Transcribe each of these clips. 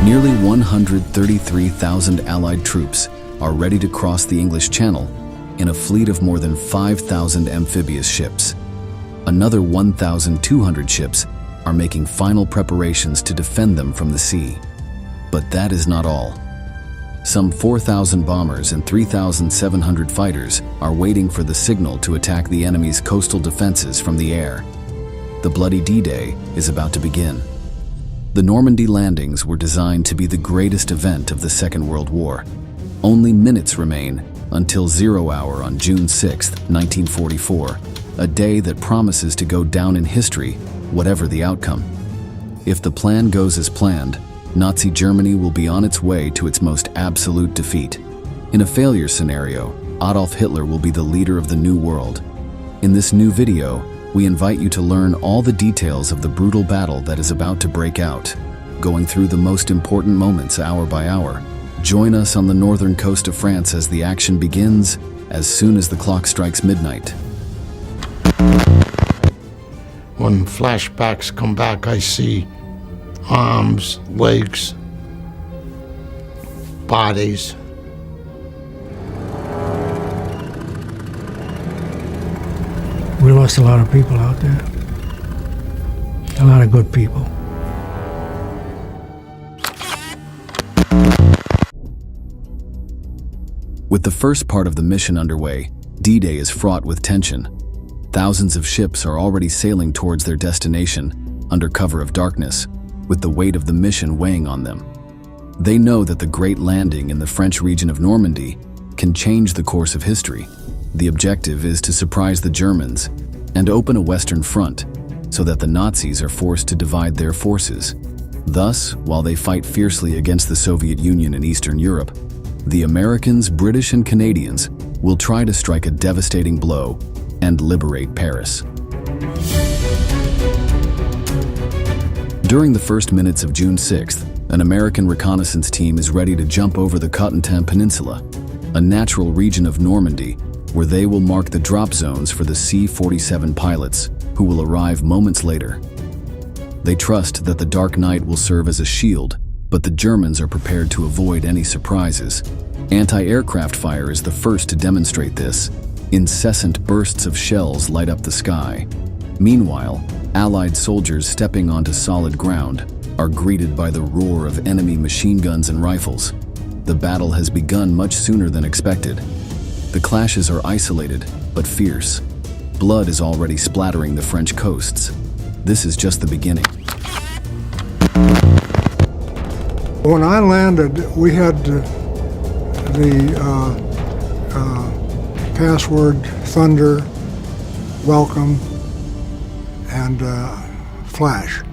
Nearly 133,000 Allied troops are ready to cross the English Channel in a fleet of more than 5,000 amphibious ships. Another 1,200 ships are making final preparations to defend them from the sea. But that is not all. Some 4,000 bombers and 3,700 fighters are waiting for the signal to attack the enemy's coastal defenses from the air. The bloody D-Day is about to begin. The Normandy landings were designed to be the greatest event of the Second World War. Only minutes remain until 0 hour on June 6, 1944, a day that promises to go down in history, whatever the outcome. If the plan goes as planned, Nazi Germany will be on its way to its most absolute defeat. In a failure scenario, Adolf Hitler will be the leader of the New World. In this new video, we invite you to learn all the details of the brutal battle that is about to break out, going through the most important moments hour by hour. Join us on the northern coast of France as the action begins as soon as the clock strikes midnight. When flashbacks come back, I see arms, legs, bodies. We lost a lot of people out there. A lot of good people. With the first part of the mission underway, D-Day is fraught with tension. Thousands of ships are already sailing towards their destination under cover of darkness, with the weight of the mission weighing on them. They know that the great landing in the French region of Normandy can change the course of history. The objective is to surprise the Germans and open a Western front so that the Nazis are forced to divide their forces. Thus, while they fight fiercely against the Soviet Union in Eastern Europe, the Americans, British, and Canadians will try to strike a devastating blow and liberate Paris. During the first minutes of June 6th, an American reconnaissance team is ready to jump over the Cotentin Peninsula, a natural region of Normandy, where they will mark the drop zones for the C-47 pilots, who will arrive moments later. They trust that the dark night will serve as a shield, but the Germans are prepared to avoid any surprises. Anti-aircraft fire is the first to demonstrate this. Incessant bursts of shells light up the sky. Meanwhile, Allied soldiers stepping onto solid ground are greeted by the roar of enemy machine guns and rifles. The battle has begun much sooner than expected. The clashes are isolated, but fierce. Blood is already splattering the French coasts. This is just the beginning. When I landed, we had the password Thunder, Welcome, and Flash.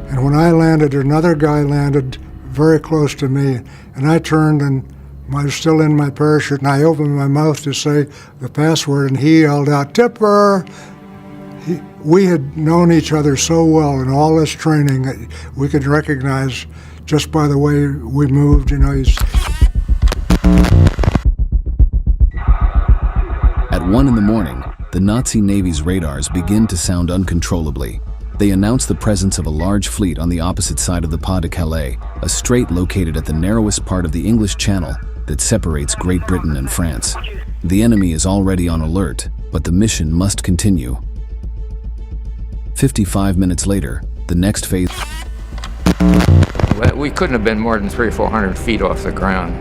And when I landed, another guy landed very close to me, and I turned and I was still in my parachute, and I opened my mouth to say the password, and he yelled out, "Tipper!" We had known each other so well in all this training that we could recognize just by the way we moved, At 1 in the morning, the Nazi Navy's radars begin to sound uncontrollably. They announce the presence of a large fleet on the opposite side of the Pas de Calais, a strait located at the narrowest part of the English Channel that separates Great Britain and France. The enemy is already on alert, but the mission must continue. 55 minutes later, the next phase... We couldn't have been more than 300 or 400 feet off the ground.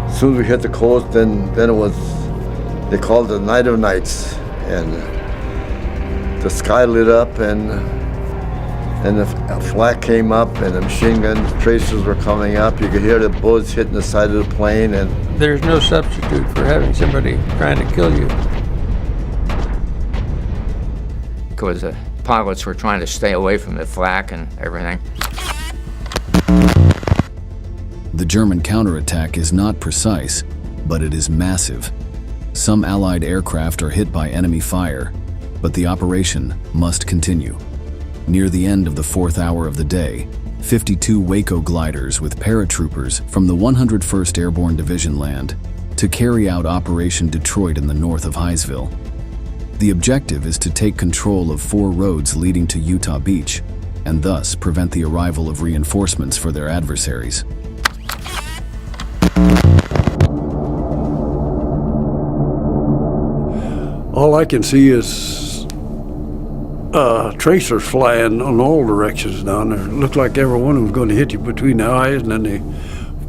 As soon as we hit the coast, then it was, they called it the Night of Nights, and the sky lit up, and the flak came up, and the machine gun traces were coming up. You could hear the bullets hitting the side of the plane, and there's no substitute for having somebody trying to kill you. Because the pilots were trying to stay away from the flak and everything. The German counterattack is not precise, but it is massive. Some Allied aircraft are hit by enemy fire, but the operation must continue. Near the end of the 4th hour of the day, 52 Waco gliders with paratroopers from the 101st Airborne Division land to carry out Operation Detroit in the north of Hinesville. The objective is to take control of 4 roads leading to Utah Beach and thus prevent the arrival of reinforcements for their adversaries. All I can see is tracers flying on all directions down there. It looked like every one of them was going to hit you between the eyes, and then they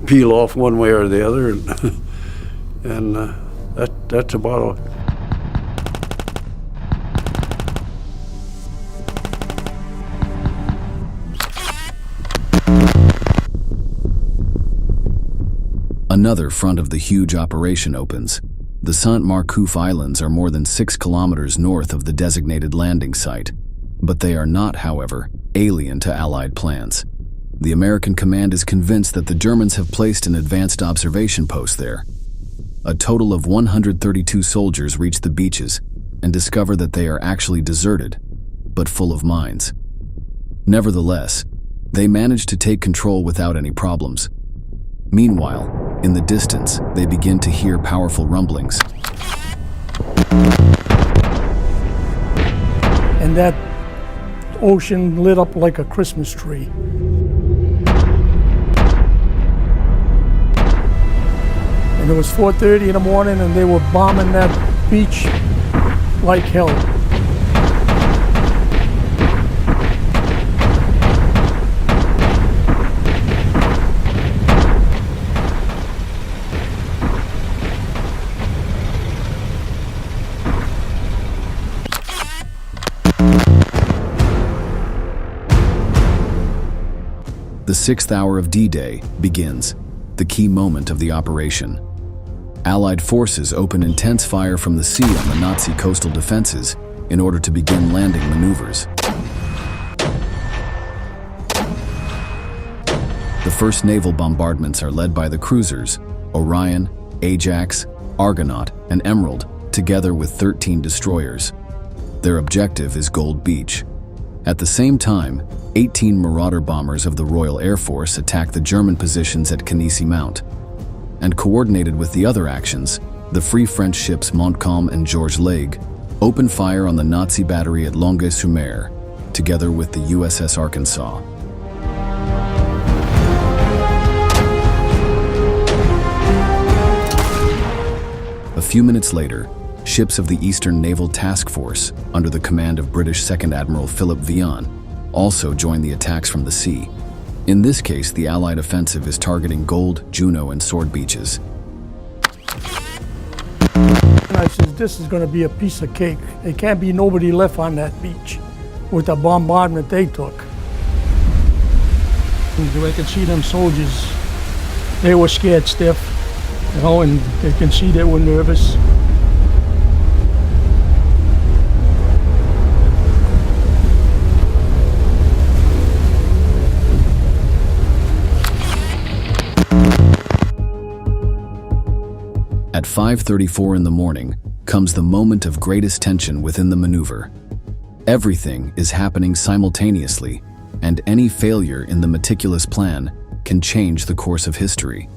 peel off one way or the other, and that's about all. Another front of the huge operation opens. The Saint-Marcouf Islands are more than 6 kilometers north of the designated landing site, but they are not, however, alien to Allied plans. The American command is convinced that the Germans have placed an advanced observation post there. A total of 132 soldiers reach the beaches and discover that they are actually deserted, but full of mines. Nevertheless, they manage to take control without any problems. Meanwhile, in the distance, they begin to hear powerful rumblings. And that ocean lit up like a Christmas tree. And it was 4:30 in the morning, and they were bombing that beach like hell. The 6th hour of D-Day begins, the key moment of the operation. Allied forces open intense fire from the sea on the Nazi coastal defenses in order to begin landing maneuvers. The first naval bombardments are led by the cruisers Orion, Ajax, Argonaut, and Emerald, together with 13 destroyers. Their objective is Gold Beach. At the same time, 18 Marauder bombers of the Royal Air Force attack the German positions at Kinesi Mount. And coordinated with the other actions, the Free French ships Montcalm and Georges Laigle open fire on the Nazi battery at Longueuil-sur-Mer, together with the USS Arkansas. A few minutes later, ships of the Eastern Naval Task Force, under the command of British Second Admiral Philip Vian, also join the attacks from the sea. In this case, the Allied offensive is targeting Gold, Juno, and Sword beaches. And I said, this is going to be a piece of cake. There can't be nobody left on that beach with the bombardment they took. And I could see them soldiers, they were scared stiff, you know, and they can see they were nervous. At 5:34 in the morning comes the moment of greatest tension within the maneuver. Everything is happening simultaneously, and any failure in the meticulous plan can change the course of history.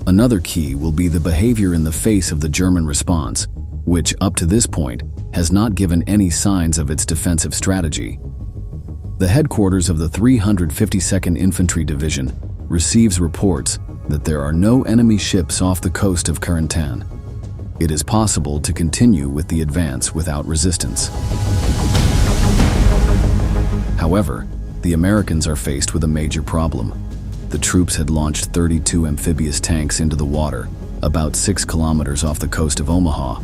Another key will be the behavior in the face of the German response, which up to this point has not given any signs of its defensive strategy. The headquarters of the 352nd Infantry Division receives reports that there are no enemy ships off the coast of Corentin. It is possible to continue with the advance without resistance. However, the Americans are faced with a major problem. The troops had launched 32 amphibious tanks into the water, about 6 kilometers off the coast of Omaha.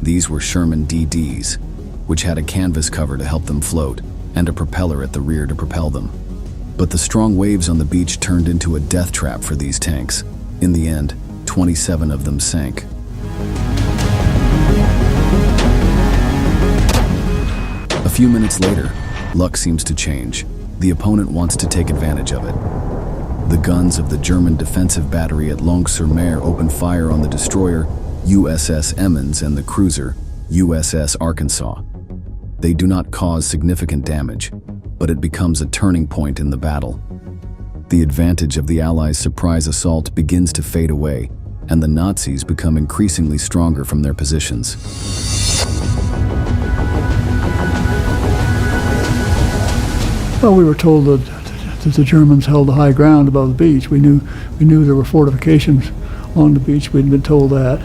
These were Sherman DDs, which had a canvas cover to help them float and a propeller at the rear to propel them. But the strong waves on the beach turned into a death trap for these tanks. In the end, 27 of them sank. A few minutes later, luck seems to change. The opponent wants to take advantage of it. The guns of the German defensive battery at Longueuil-sur-Mer open fire on the destroyer USS Emmons and the cruiser USS Arkansas. They do not cause significant damage, but it becomes a turning point in the battle. The advantage of the Allies' surprise assault begins to fade away, and the Nazis become increasingly stronger from their positions. Well, we were told that the Germans held the high ground above the beach. We knew there were fortifications on the beach. We'd been told that.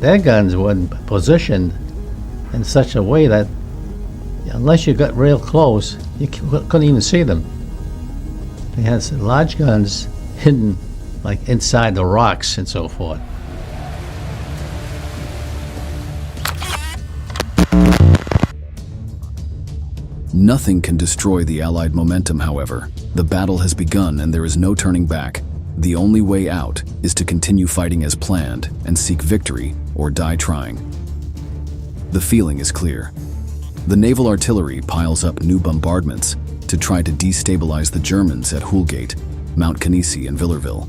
Their guns were positioned in such a way that unless you got real close, you couldn't even see them. They had some large guns hidden like inside the rocks and so forth. Nothing can destroy the Allied momentum, however. The battle has begun and there is no turning back. The only way out is to continue fighting as planned and seek victory or die trying. The feeling is clear. The naval artillery piles up new bombardments to try to destabilize the Germans at Houlgate, Mount Kinesi, and Villerville.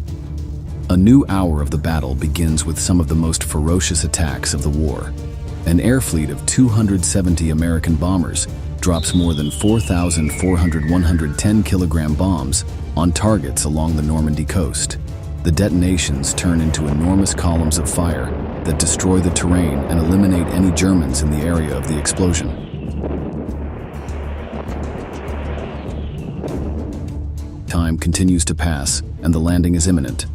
A new hour of the battle begins with some of the most ferocious attacks of the war. An air fleet of 270 American bombers drops more than 4,400 110-kilogram bombs on targets along the Normandy coast. The detonations turn into enormous columns of fire that destroy the terrain and eliminate any Germans in the area of the explosion. Time continues to pass, and the landing is imminent.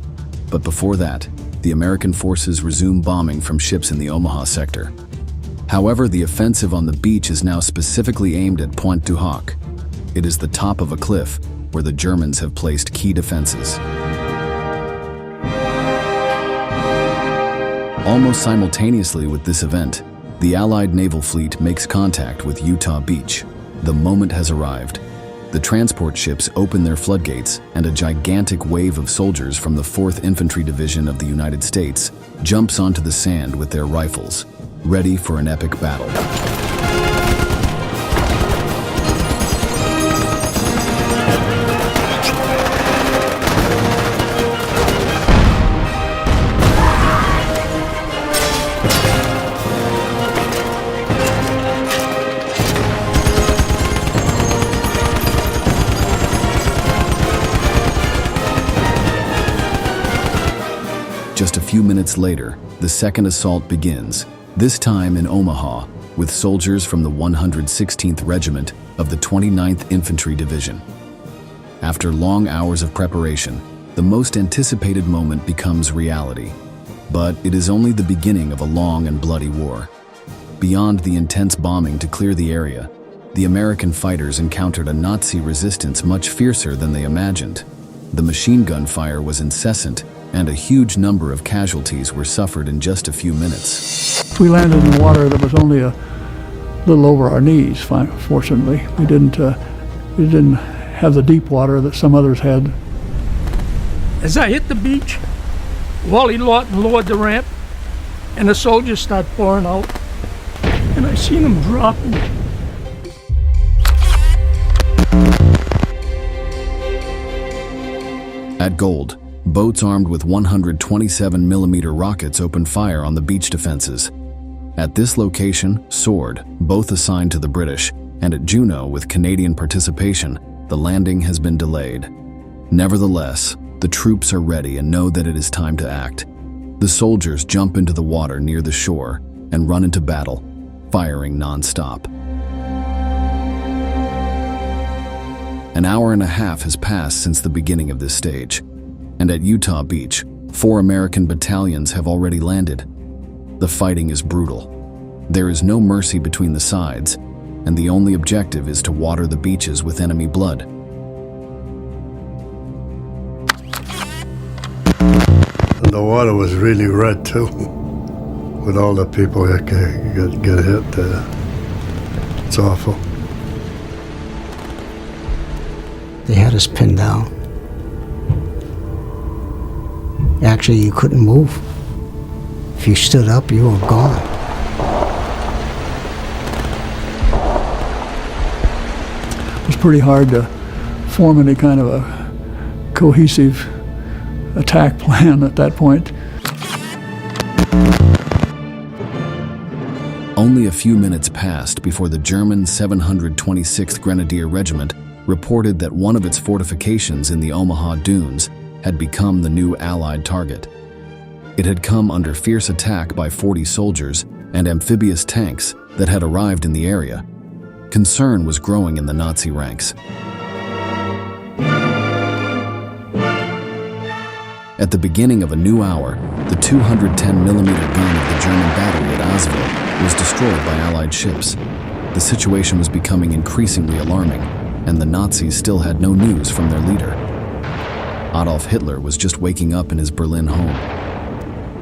But before that, the American forces resume bombing from ships in the Omaha sector. However, the offensive on the beach is now specifically aimed at Pointe du Hoc. It is the top of a cliff where the Germans have placed key defenses. Almost simultaneously with this event, the Allied naval fleet makes contact with Utah Beach. The moment has arrived. The transport ships open their floodgates, and a gigantic wave of soldiers from the 4th Infantry Division of the United States jumps onto the sand with their rifles, ready for an epic battle. Just a few minutes later, the second assault begins, this time in Omaha, with soldiers from the 116th Regiment of the 29th Infantry Division. After long hours of preparation, the most anticipated moment becomes reality. But it is only the beginning of a long and bloody war. Beyond the intense bombing to clear the area, the American fighters encountered a Nazi resistance much fiercer than they imagined. The machine gun fire was incessant, and a huge number of casualties were suffered in just a few minutes. We landed in water that was only a little over our knees, fortunately. We didn't have the deep water that some others had. As I hit the beach, Wally Lawton lowered the ramp, and the soldiers started pouring out, and I seen them dropping. At Gold, boats armed with 127mm rockets opened fire on the beach defenses. At this location, Sword, both assigned to the British, and at Juneau with Canadian participation, the landing has been delayed. Nevertheless, the troops are ready and know that it is time to act. The soldiers jump into the water near the shore and run into battle, firing non-stop. An hour and a half has passed since the beginning of this stage, and at Utah Beach, 4 American battalions have already landed. The fighting is brutal. There is no mercy between the sides, and the only objective is to water the beaches with enemy blood. And the water was really red too, with all the people that get hit. It's awful. They had us pinned down. Actually, you couldn't move. If you stood up, you were gone. It was pretty hard to form any kind of a cohesive attack plan at that point. Only a few minutes passed before the German 726th Grenadier Regiment reported that one of its fortifications in the Omaha Dunes had become the new Allied target. It had come under fierce attack by 40 soldiers and amphibious tanks that had arrived in the area. Concern was growing in the Nazi ranks. At the beginning of a new hour, the 210mm gun of the German battery at Asville was destroyed by Allied ships. The situation was becoming increasingly alarming, and the Nazis still had no news from their leader. Adolf Hitler was just waking up in his Berlin home.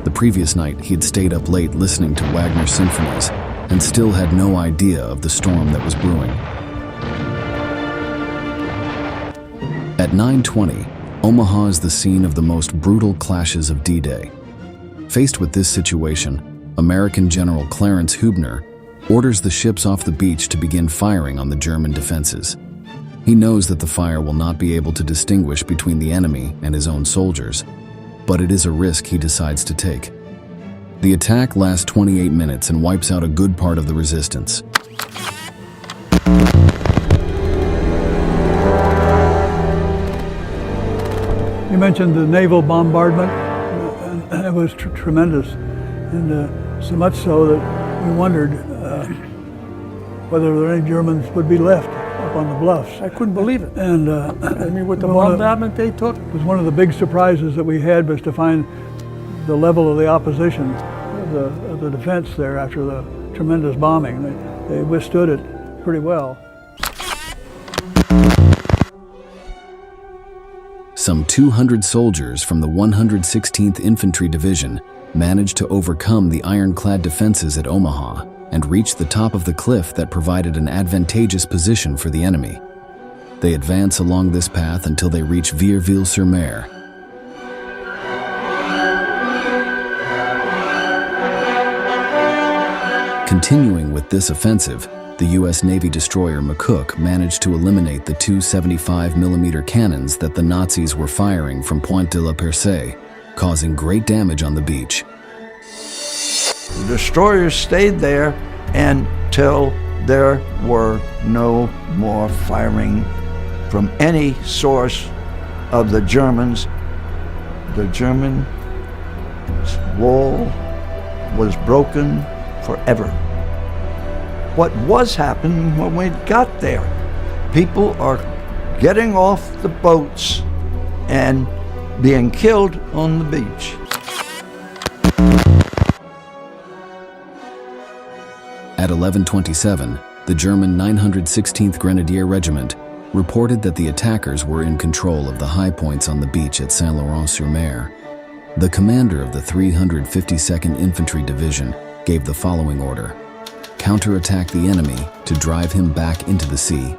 The previous night, he had stayed up late listening to Wagner symphonies and still had no idea of the storm that was brewing. At 9:20, Omaha is the scene of the most brutal clashes of D-Day. Faced with this situation, American General Clarence Hubner orders the ships off the beach to begin firing on the German defenses. He knows that the fire will not be able to distinguish between the enemy and his own soldiers, but it is a risk he decides to take. The attack lasts 28 minutes and wipes out a good part of the resistance. You mentioned the naval bombardment, and it was tremendous, and so much so that we wondered whether any Germans would be left up on the bluffs. I couldn't believe it. And I mean, with the bombardment they took. It was one of the big surprises that we had, was to find the level of the opposition of the defense there after the tremendous bombing. They withstood it pretty well. Some 200 soldiers from the 116th Infantry Division managed to overcome the ironclad defenses at Omaha and reach the top of the cliff that provided an advantageous position for the enemy. They advance along this path until they reach Vierville-sur-Mer. Continuing with this offensive, the U.S. Navy destroyer McCook managed to eliminate the two 75mm cannons that the Nazis were firing from Pointe de la Percée, causing great damage on the beach. The destroyers stayed there until there were no more firing from any source of the Germans. The German wall was broken forever. What was happening when we got there? People are getting off the boats and being killed on the beach. At 11:27, the German 916th Grenadier Regiment reported that the attackers were in control of the high points on the beach at Saint-Laurent-sur-Mer. The commander of the 352nd Infantry Division gave the following order: counterattack the enemy to drive him back into the sea.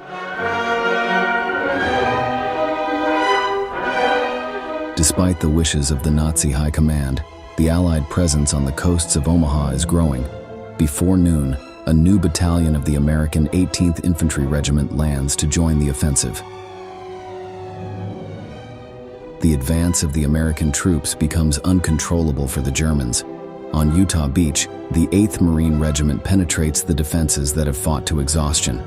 Despite the wishes of the Nazi High Command, the Allied presence on the coasts of Omaha is growing. Before noon, a new battalion of the American 18th Infantry Regiment lands to join the offensive. The advance of the American troops becomes uncontrollable for the Germans. On Utah Beach, the 8th Marine Regiment penetrates the defenses that have fought to exhaustion.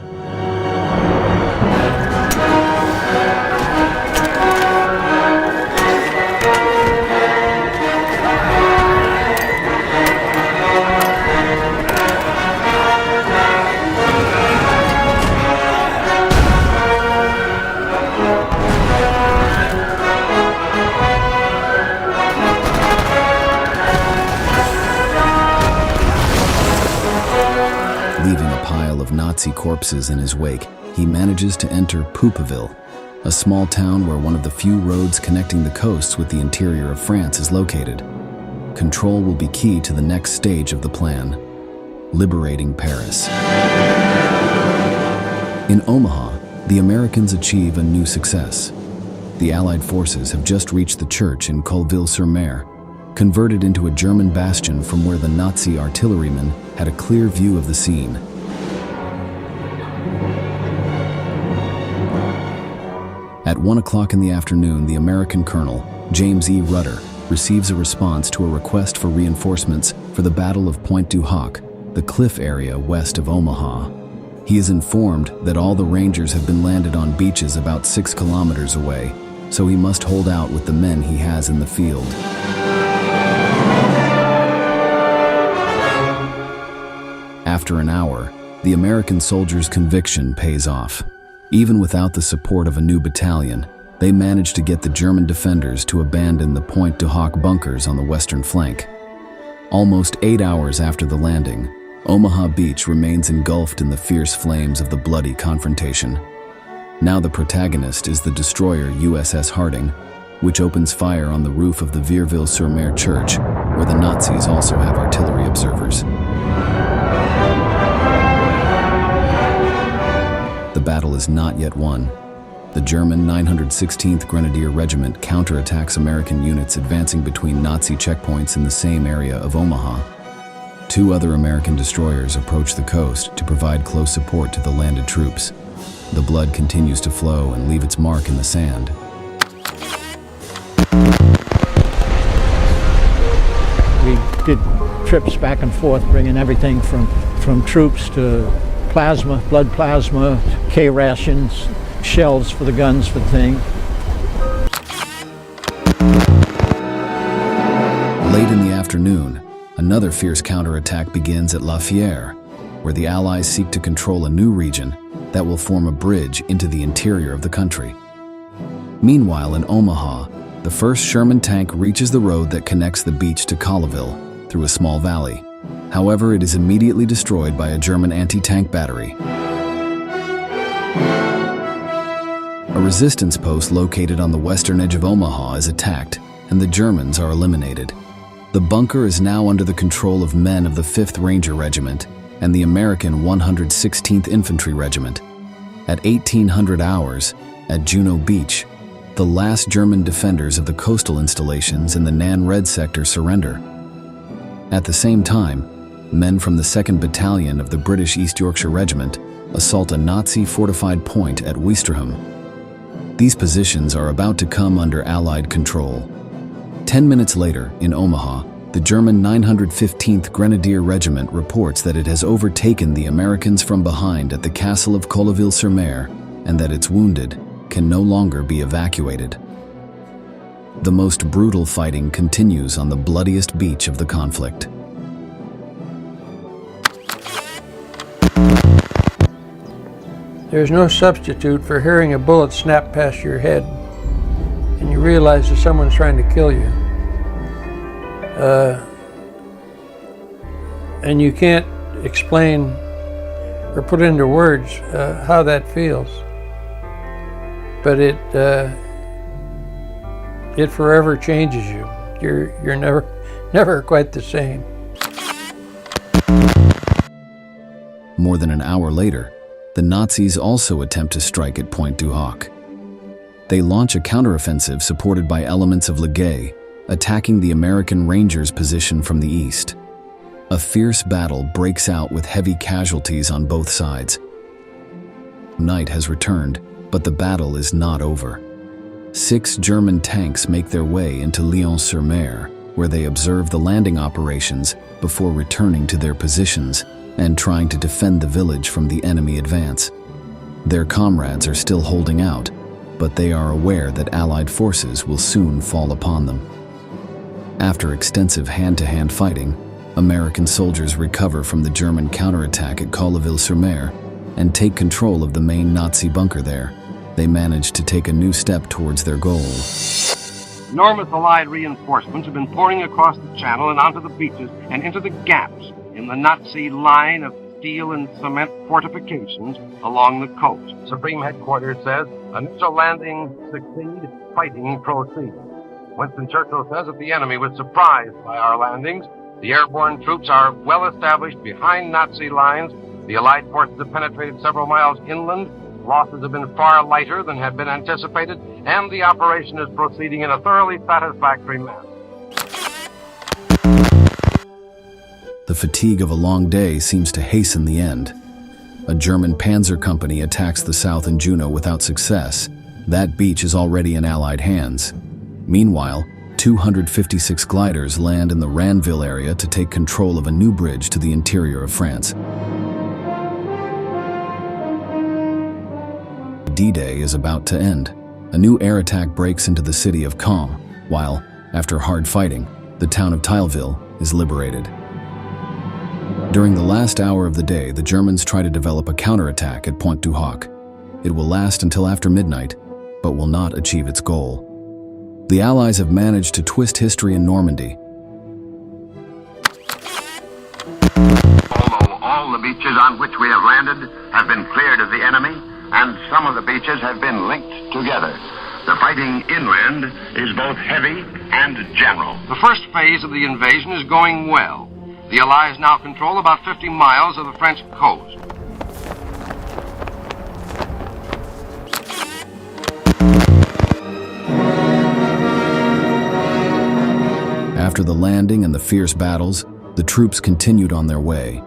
Leaving a pile of Nazi corpses in his wake, he manages to enter Poupeville, a small town where one of the few roads connecting the coasts with the interior of France is located. Control will be key to the next stage of the plan: liberating Paris. In Omaha, the Americans achieve a new success. The Allied forces have just reached the church in Colville-sur-Mer, converted into a German bastion from where the Nazi artillerymen had a clear view of the scene. At 1 o'clock in the afternoon, the American colonel, James E. Rutter, receives a response to a request for reinforcements for the Battle of Pointe du Hoc, the cliff area west of Omaha. He is informed that all the Rangers have been landed on beaches about 6 kilometers away, so he must hold out with the men he has in the field. After an hour, The American soldiers' conviction pays off. Even without the support of a new battalion, they managed to get the German defenders to abandon the Pointe du Hoc bunkers on the western flank. Almost 8 hours after the landing, Omaha Beach remains engulfed in the fierce flames of the bloody confrontation. Now the protagonist is the destroyer USS Harding, which opens fire on the roof of the Vierville-sur-Mer church, where the Nazis also have artillery observers. The battle is not yet won. The German 916th Grenadier Regiment counterattacks American units advancing between Nazi checkpoints in the same area of Omaha. 2 other American destroyers approach the coast to provide close support to the landed troops. The blood continues to flow and leave its mark in the sand. We did trips back and forth, bringing everything from troops to plasma, blood plasma, K rations, shells for the guns for the thing. Late in the afternoon, another fierce counterattack begins at La Fière, where the Allies seek to control a new region that will form a bridge into the interior of the country. Meanwhile, in Omaha, the first Sherman tank reaches the road that connects the beach to Colleyville through a small valley. However, it is immediately destroyed by a German anti-tank battery. A resistance post located on the western edge of Omaha is attacked, and the Germans are eliminated. The bunker is now under the control of men of the 5th Ranger Regiment and the American 116th Infantry Regiment. At 1800 hours, at Juno Beach, the last German defenders of the coastal installations in the Nan Red sector surrender. At the same time, men from the 2nd Battalion of the British East Yorkshire Regiment assault a Nazi fortified point at Ouistreham. These positions are about to come under Allied control. 10 minutes later, in Omaha, the German 915th Grenadier Regiment reports that it has overtaken the Americans from behind at the castle of Colleyville-sur-Mer and that its wounded can no longer be evacuated. The most brutal fighting continues on the bloodiest beach of the conflict. There's no substitute for hearing a bullet snap past your head and you realize that someone's trying to kill you. And you can't explain or put into words how that feels. But it forever changes you. You're never quite the same. More than an hour later, the Nazis also attempt to strike at Pointe du Hoc. They launch a counteroffensive supported by elements of Leguay, attacking the American Rangers' position from the east. A fierce battle breaks out with heavy casualties on both sides. Night has returned, but the battle is not over. 6 German tanks make their way into Lyons-sur-Mer, where they observe the landing operations before returning to their positions and trying to defend the village from the enemy advance. Their comrades are still holding out, but they are aware that Allied forces will soon fall upon them. After extensive hand-to-hand fighting, American soldiers recover from the German counterattack at Colleyville-sur-Mer and take control of the main Nazi bunker there. They manage to take a new step towards their goal. Enormous Allied reinforcements have been pouring across the channel and onto the beaches and into the gaps in the Nazi line of steel and cement fortifications along the coast. Supreme Headquarters says, initial landing succeed, fighting proceed. Winston Churchill says that the enemy was surprised by our landings. The airborne troops are well established behind Nazi lines. The Allied forces have penetrated several miles inland. Losses have been far lighter than had been anticipated, and the operation is proceeding in a thoroughly satisfactory manner. The fatigue of a long day seems to hasten the end. A German panzer company attacks the south in Juno without success. That beach is already in Allied hands. Meanwhile, 256 gliders land in the Ranville area to take control of a new bridge to the interior of France. D-Day is about to end. A new air attack breaks into the city of Caen, while, after hard fighting, the town of Tilleville is liberated. During the last hour of the day, the Germans try to develop a counterattack at Pointe du Hoc. It will last until after midnight, but will not achieve its goal. The Allies have managed to twist history in Normandy. Although all the beaches on which we have landed have been cleared of the enemy, and some of the beaches have been linked together, the fighting inland is both heavy and general. The first phase of the invasion is going well. The Allies now control about 50 miles of the French coast. After the landing and the fierce battles, the troops continued on their way.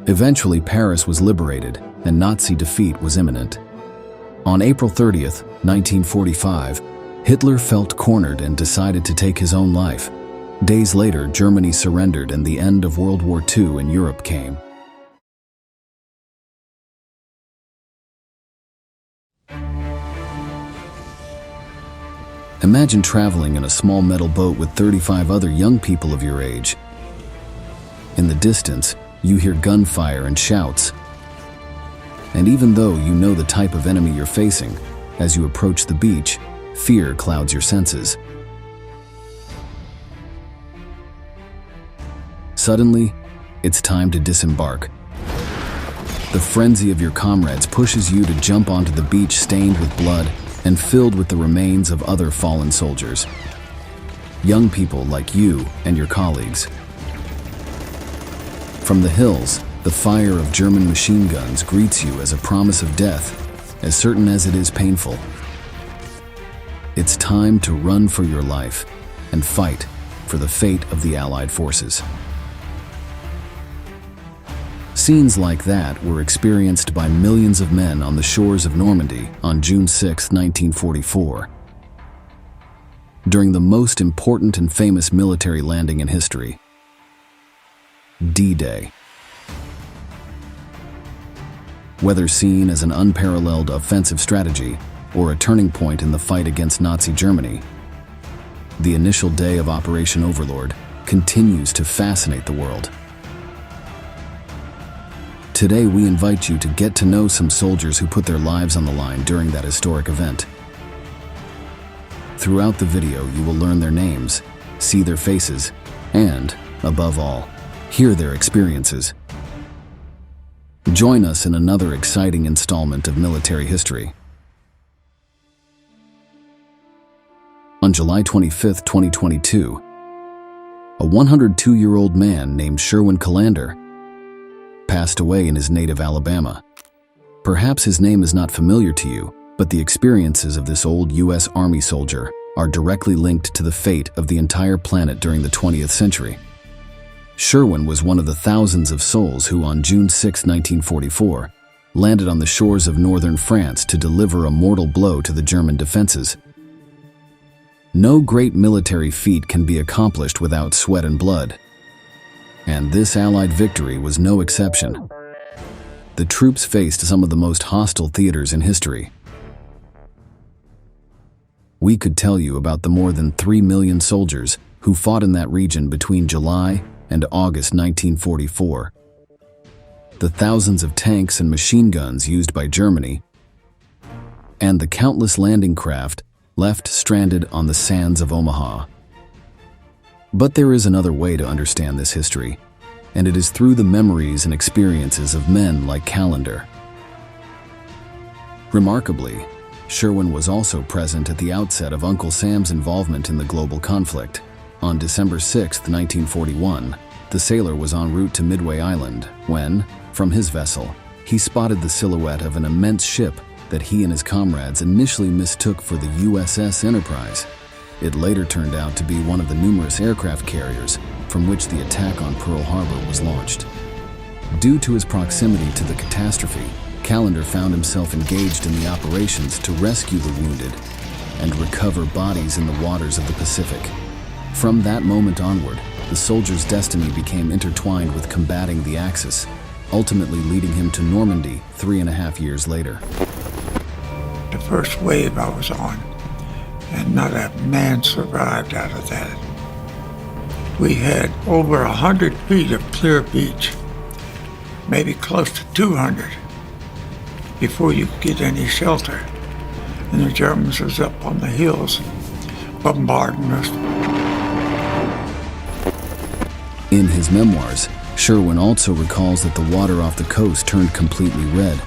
Eventually, Paris was liberated, and Nazi defeat was imminent. On April 30th, 1945, Hitler felt cornered and decided to take his own life. Days later, Germany surrendered and the end of World War II in Europe came. Imagine traveling in a small metal boat with 35 other young people of your age. In the distance, you hear gunfire and shouts. And even though you know the type of enemy you're facing, as you approach the beach, fear clouds your senses. Suddenly, it's time to disembark. The frenzy of your comrades pushes you to jump onto the beach stained with blood and filled with the remains of other fallen soldiers. Young people like you and your colleagues. From the hills, the fire of German machine guns greets you as a promise of death, as certain as it is painful. It's time to run for your life and fight for the fate of the Allied forces. Scenes like that were experienced by millions of men on the shores of Normandy on June 6, 1944. During the most important and famous military landing in history, D-Day. Whether seen as an unparalleled offensive strategy or a turning point in the fight against Nazi Germany, the initial day of Operation Overlord continues to fascinate the world. Today, we invite you to get to know some soldiers who put their lives on the line during that historic event. Throughout the video, you will learn their names, see their faces, and, above all, hear their experiences. Join us in another exciting installment of military history. On July 25, 2022, a 102-year-old man named Sherwin Callender passed away in his native Alabama. Perhaps his name is not familiar to you, but the experiences of this old U.S. Army soldier are directly linked to the fate of the entire planet during the 20th century. Sherwin was one of the thousands of souls who on June 6, 1944, landed on the shores of northern France to deliver a mortal blow to the German defenses. No great military feat can be accomplished without sweat and blood. And this Allied victory was no exception. The troops faced some of the most hostile theaters in history. We could tell you about the more than 3 million soldiers who fought in that region between July and August 1944. The thousands of tanks and machine guns used by Germany, and the countless landing craft left stranded on the sands of Omaha. But there is another way to understand this history, and it is through the memories and experiences of men like Callender. Remarkably, Sherwin was also present at the outset of Uncle Sam's involvement in the global conflict. On December 6, 1941, the sailor was en route to Midway Island when, from his vessel, he spotted the silhouette of an immense ship that he and his comrades initially mistook for the USS Enterprise. It later turned out to be one of the numerous aircraft carriers from which the attack on Pearl Harbor was launched. Due to his proximity to the catastrophe, Callender found himself engaged in the operations to rescue the wounded and recover bodies in the waters of the Pacific. From that moment onward, the soldier's destiny became intertwined with combating the Axis, ultimately leading him to Normandy 3.5 years later. The first wave I was on, and not a man survived out of that. We had over 100 feet of clear beach, maybe close to 200 before you could get any shelter. And the Germans was up on the hills bombarding us. In his memoirs, Sherwin also recalls that the water off the coast turned completely red.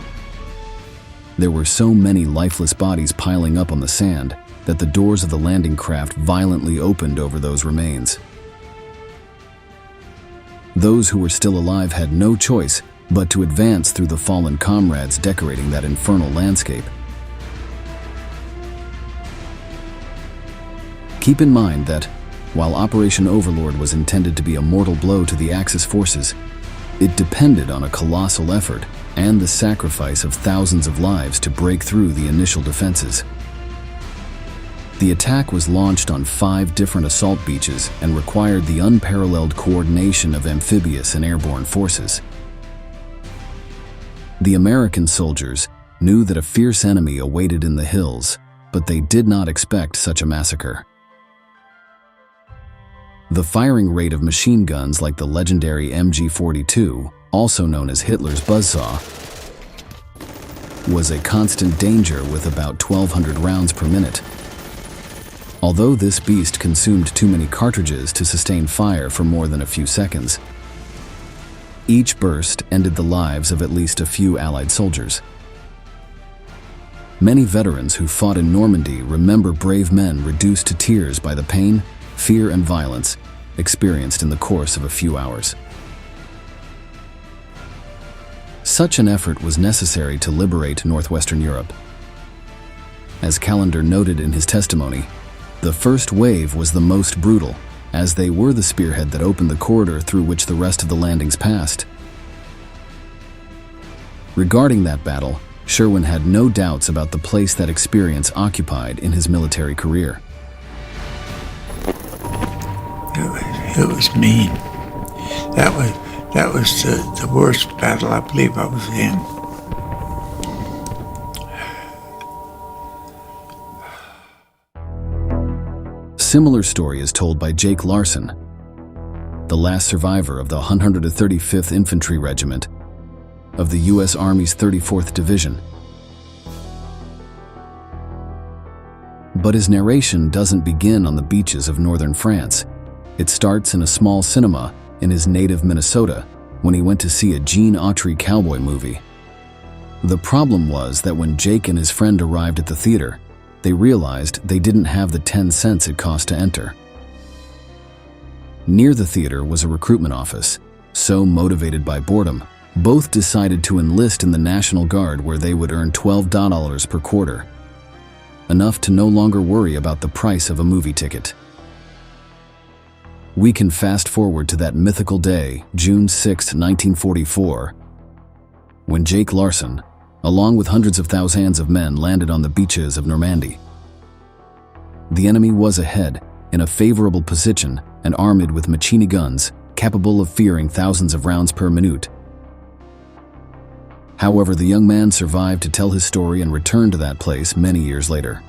There were so many lifeless bodies piling up on the sand that the doors of the landing craft violently opened over those remains. Those who were still alive had no choice but to advance through the fallen comrades decorating that infernal landscape. Keep in mind that, while Operation Overlord was intended to be a mortal blow to the Axis forces, it depended on a colossal effort and the sacrifice of thousands of lives to break through the initial defenses. The attack was launched on 5 different assault beaches and required the unparalleled coordination of amphibious and airborne forces. The American soldiers knew that a fierce enemy awaited in the hills, but they did not expect such a massacre. The firing rate of machine guns like the legendary MG-42, also known as Hitler's buzzsaw, was a constant danger with about 1,200 rounds per minute. Although this beast consumed too many cartridges to sustain fire for more than a few seconds, each burst ended the lives of at least a few Allied soldiers. Many veterans who fought in Normandy remember brave men reduced to tears by the pain, fear, and violence experienced in the course of a few hours. Such an effort was necessary to liberate northwestern Europe. As Callender noted in his testimony, the first wave was the most brutal, as they were the spearhead that opened the corridor through which the rest of the landings passed. Regarding that battle, Sherwin had no doubts about the place that experience occupied in his military career. It was mean. That was the worst battle I believe I was in. Similar story is told by Jake Larson, the last survivor of the 135th Infantry Regiment of the U.S. Army's 34th Division. But his narration doesn't begin on the beaches of northern France. It starts in a small cinema in his native Minnesota when he went to see a Gene Autry cowboy movie. The problem was that when Jake and his friend arrived at the theater, they realized they didn't have the 10 cents it cost to enter. Near the theater was a recruitment office. So motivated by boredom, both decided to enlist in the National Guard, where they would earn $12 per quarter, enough to no longer worry about the price of a movie ticket. We can fast forward to that mythical day, June 6, 1944, when Jake Larson, along with hundreds of thousands of men, landed on the beaches of Normandy. The enemy was ahead, in a favorable position and armed with machine guns capable of firing thousands of rounds per minute. However, the young man survived to tell his story and returned to that place many years later.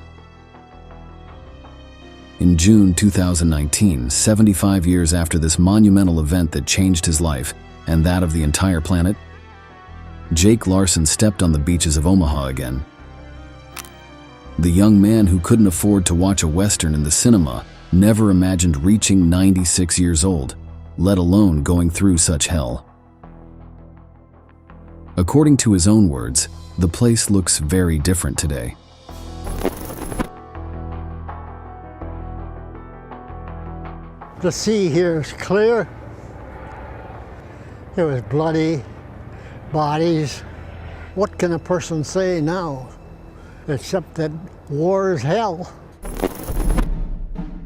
In June 2019, 75 years after this monumental event that changed his life and that of the entire planet, Jake Larson stepped on the beaches of Omaha again. The young man who couldn't afford to watch a Western in the cinema never imagined reaching 96 years old, let alone going through such hell. According to his own words, the place looks very different today. The sea here is clear. It was bloody, bodies. What can a person say now, except that war is hell?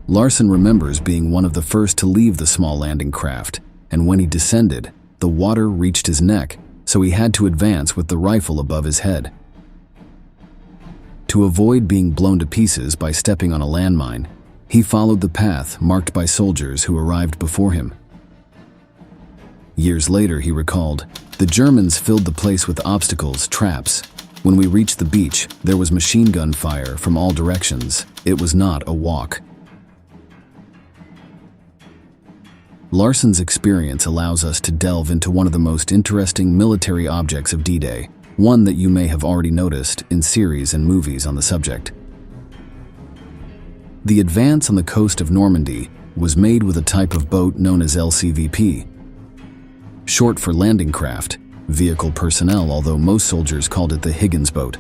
Larson remembers being one of the first to leave the small landing craft, and when he descended, the water reached his neck, so he had to advance with the rifle above his head. To avoid being blown to pieces by stepping on a landmine, he followed the path marked by soldiers who arrived before him. Years later, he recalled, "The Germans filled the place with obstacles, traps. When we reached the beach, there was machine gun fire from all directions. It was not a walk." Larson's experience allows us to delve into one of the most interesting military objects of D-Day, one that you may have already noticed in series and movies on the subject. The advance on the coast of Normandy was made with a type of boat known as LCVP, short for landing craft, vehicle personnel, although most soldiers called it the Higgins boat.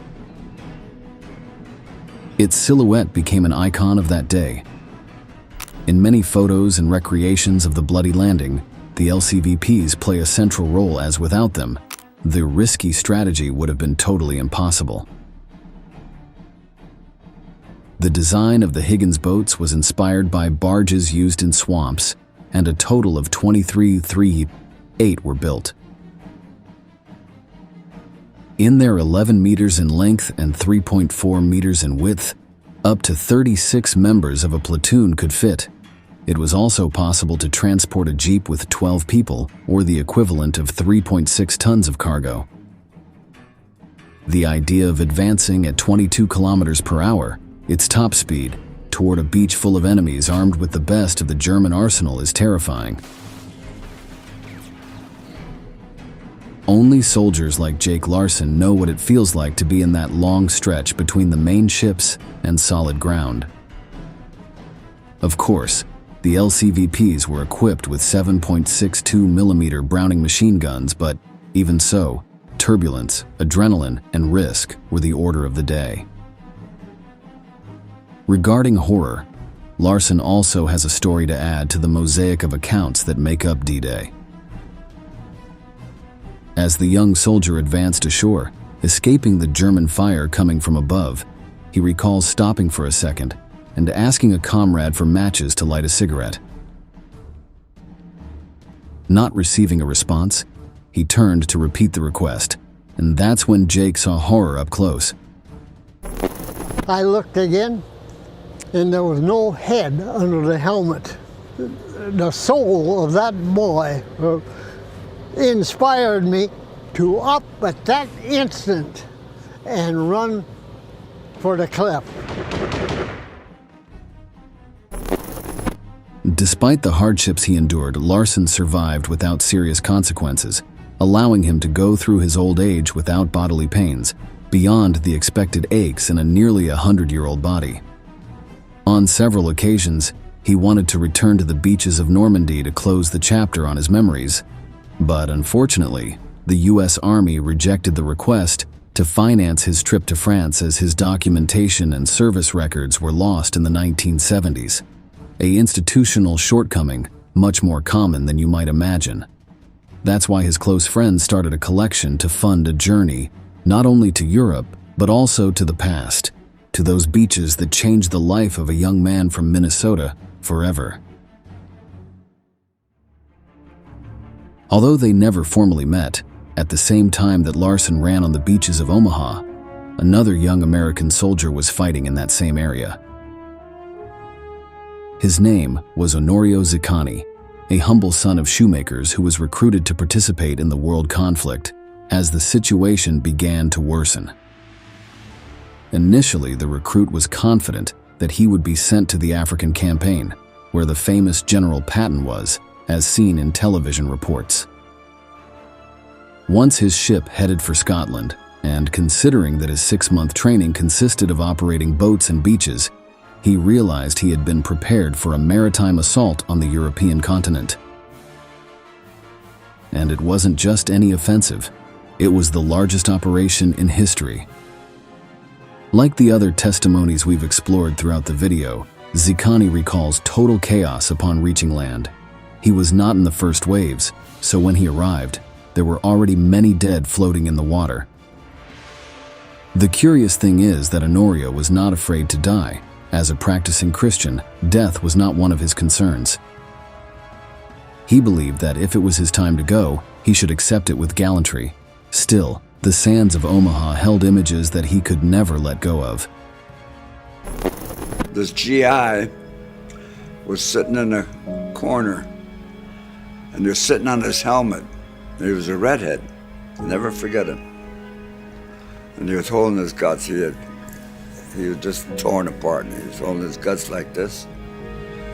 Its silhouette became an icon of that day. In many photos and recreations of the bloody landing, the LCVPs play a central role, as without them, the risky strategy would have been totally impossible. The design of the Higgins boats was inspired by barges used in swamps, and a total of 8 were built. In their 11 meters in length and 3.4 meters in width, up to 36 members of a platoon could fit. It was also possible to transport a jeep with 12 people, or the equivalent of 3.6 tons of cargo. The idea of advancing at 22 kilometers per hour, its top speed, toward a beach full of enemies armed with the best of the German arsenal is terrifying. Only soldiers like Jake Larson know what it feels like to be in that long stretch between the main ships and solid ground. Of course, the LCVPs were equipped with 7.62mm Browning machine guns, but even so, turbulence, adrenaline, and risk were the order of the day. Regarding horror, Larson also has a story to add to the mosaic of accounts that make up D-Day. As the young soldier advanced ashore, escaping the German fire coming from above, he recalls stopping for a second and asking a comrade for matches to light a cigarette. Not receiving a response, he turned to repeat the request, and that's when Jake saw horror up close. I looked again, and there was no head under the helmet. The soul of that boy inspired me to up at that instant and run for the cliff. Despite the hardships he endured, Larson survived without serious consequences, allowing him to go through his old age without bodily pains, beyond the expected aches in a nearly 100-year-old body. On several occasions, he wanted to return to the beaches of Normandy to close the chapter on his memories, but unfortunately, the U.S. Army rejected the request to finance his trip to France, as his documentation and service records were lost in the 1970s, an institutional shortcoming much more common than you might imagine. That's why his close friends started a collection to fund a journey not only to Europe, but also to the past, to those beaches that changed the life of a young man from Minnesota forever. Although they never formally met, at the same time that Larson ran on the beaches of Omaha, another young American soldier was fighting in that same area. His name was Honorio Zuccani, a humble son of shoemakers who was recruited to participate in the world conflict as the situation began to worsen. Initially, the recruit was confident that he would be sent to the African campaign, where the famous General Patton was, as seen in television reports. Once his ship headed for Scotland, and considering that his 6-month training consisted of operating boats and beaches, he realized he had been prepared for a maritime assault on the European continent. And it wasn't just any offensive, it was the largest operation in history. Like the other testimonies we've explored throughout the video, Zuccani recalls total chaos upon reaching land. He was not in the first waves, so when he arrived, there were already many dead floating in the water. The curious thing is that Honorio was not afraid to die. As a practicing Christian, death was not one of his concerns. He believed that if it was his time to go, he should accept it with gallantry. Still, the sands of Omaha held images that he could never let go of. This GI was sitting in a corner, and they're sitting on his helmet. He was a redhead. I'll never forget him. And he was holding his guts. He was just torn apart, and he was holding his guts like this.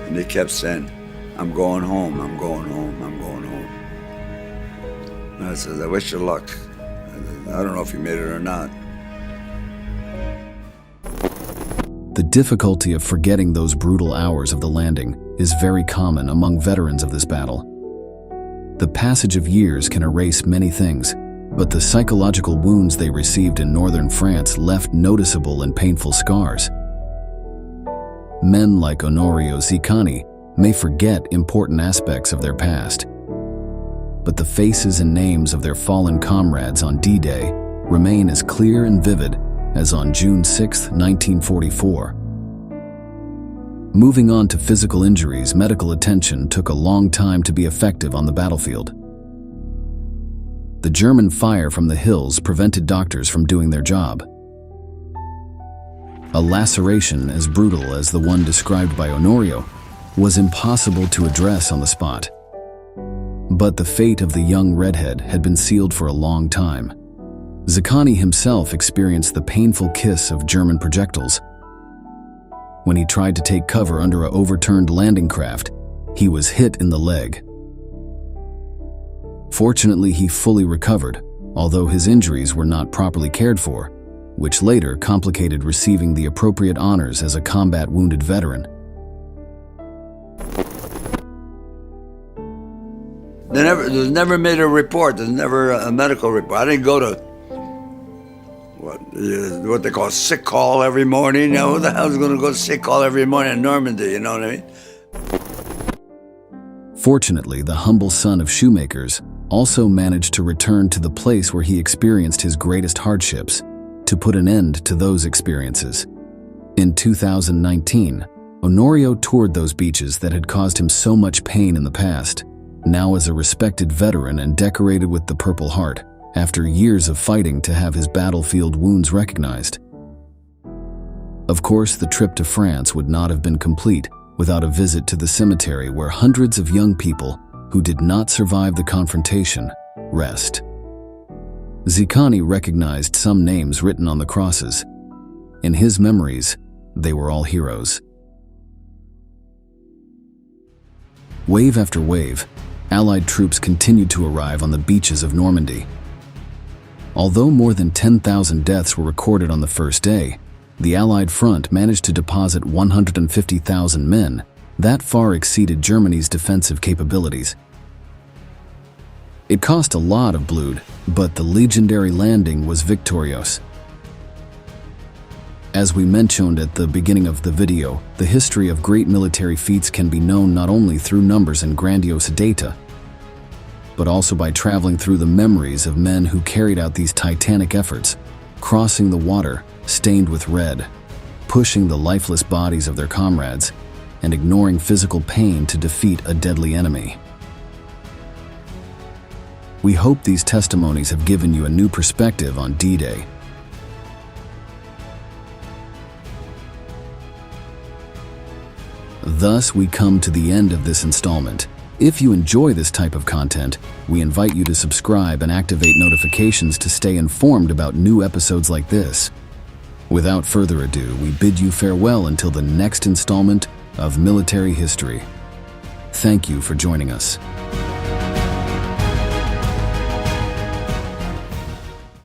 And he kept saying, I'm going home, I'm going home, I'm going home. And I said, I wish you luck. I don't know if you made it or not. The difficulty of forgetting those brutal hours of the landing is very common among veterans of this battle. The passage of years can erase many things, but the psychological wounds they received in northern France left noticeable and painful scars. Men like Onorio Ziccani may forget important aspects of their past, but the faces and names of their fallen comrades on D-Day remain as clear and vivid as on June 6, 1944. Moving on to physical injuries, medical attention took a long time to be effective on the battlefield. The German fire from the hills prevented doctors from doing their job. A laceration as brutal as the one described by Onorio was impossible to address on the spot. But the fate of the young redhead had been sealed for a long time. Ziccani himself experienced the painful kiss of German projectiles. When he tried to take cover under an overturned landing craft, he was hit in the leg. Fortunately, he fully recovered, although his injuries were not properly cared for, which later complicated receiving the appropriate honors as a combat wounded veteran. There's never made a report. There's never a medical report. I didn't go to what they call sick call every morning. Now, who the hell's going to go to sick call every morning in Normandy? You know what I mean? Fortunately, the humble son of shoemakers also managed to return to the place where he experienced his greatest hardships, to put an end to those experiences. In 2019, Onorio toured those beaches that had caused him so much pain in the past, now as a respected veteran and decorated with the Purple Heart, after years of fighting to have his battlefield wounds recognized. Of course, the trip to France would not have been complete without a visit to the cemetery where hundreds of young people who did not survive the confrontation rest. Ziccani recognized some names written on the crosses. In his memories, they were all heroes. Wave after wave, Allied troops continued to arrive on the beaches of Normandy. Although more than 10,000 deaths were recorded on the first day, the Allied front managed to deposit 150,000 men. That far exceeded Germany's defensive capabilities. It cost a lot of blood, but the legendary landing was victorious. As we mentioned at the beginning of the video, the history of great military feats can be known not only through numbers and grandiose data, but also by traveling through the memories of men who carried out these titanic efforts, crossing the water stained with red, pushing the lifeless bodies of their comrades, and ignoring physical pain to defeat a deadly enemy. We hope these testimonies have given you a new perspective on D-Day. Thus, we come to the end of this installment. If you enjoy this type of content, we invite you to subscribe and activate notifications to stay informed about new episodes like this. Without further ado, we bid you farewell until the next installment of Military History. Thank you for joining us.